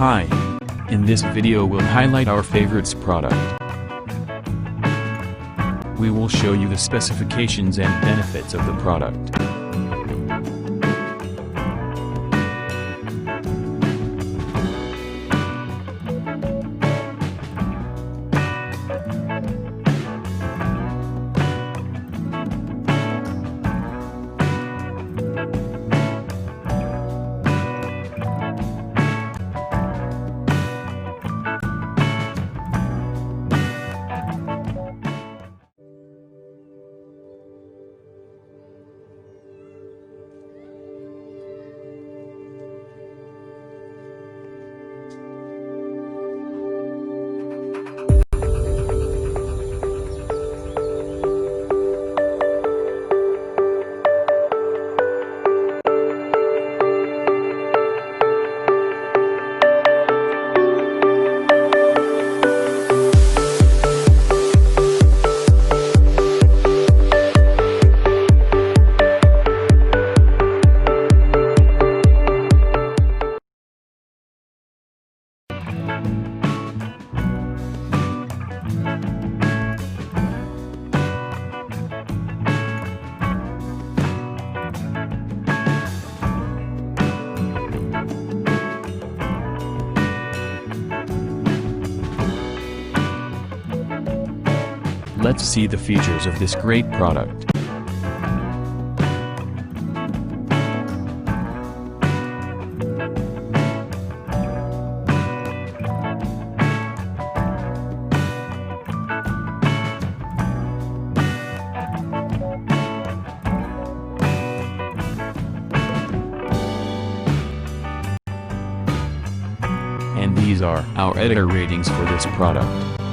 Hi. In this video we'll highlight our favorites product. We will show you the specifications and benefits of the product. Let's see the features of this great product. And these are our editor ratings for this product.